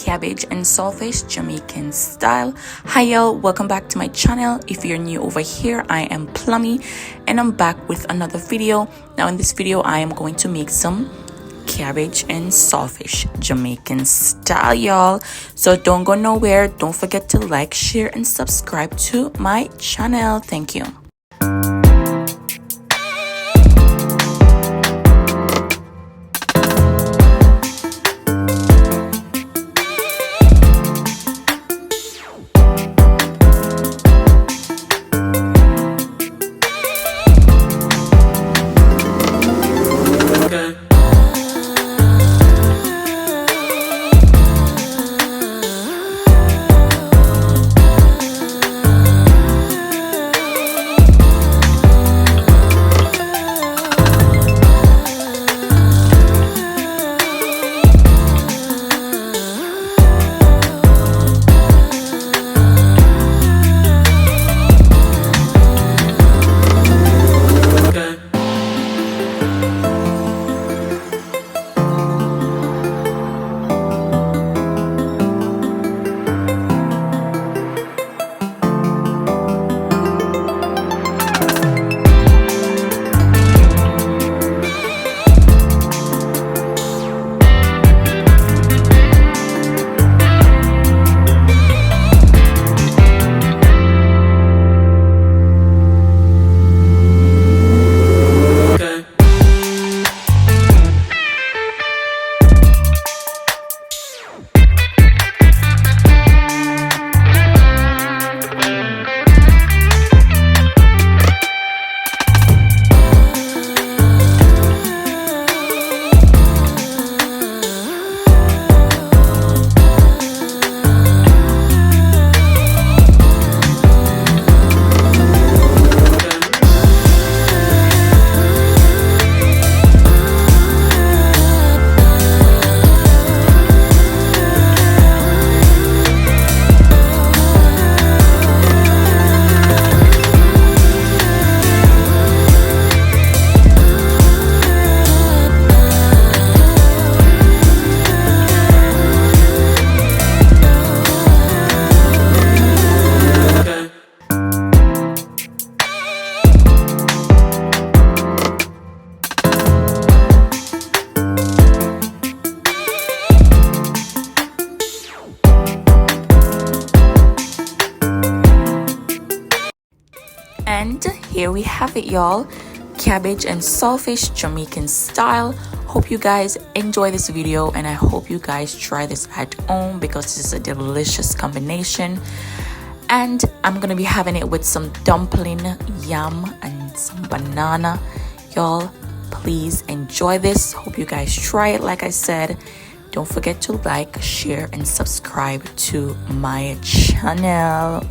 Cabbage and Saltfish Jamaican style. Hi y'all, welcome back to my channel. If you're new over here, I am Plummy and I'm back with another video. Now in this video I am going to make some cabbage and saltfish Jamaican style, y'all. So don't go nowhere. Don't forget to like, share and subscribe to my channel. Thank you. And here we have it, y'all. Cabbage and saltfish Jamaican style. Hope you guys enjoy this video and I hope you guys try this at home because this is a delicious combination. And I'm gonna be having it with some dumpling, yam and some banana. Y'all, please enjoy this. Hope you guys try it. Like I said, don't forget to like, share and subscribe to my channel.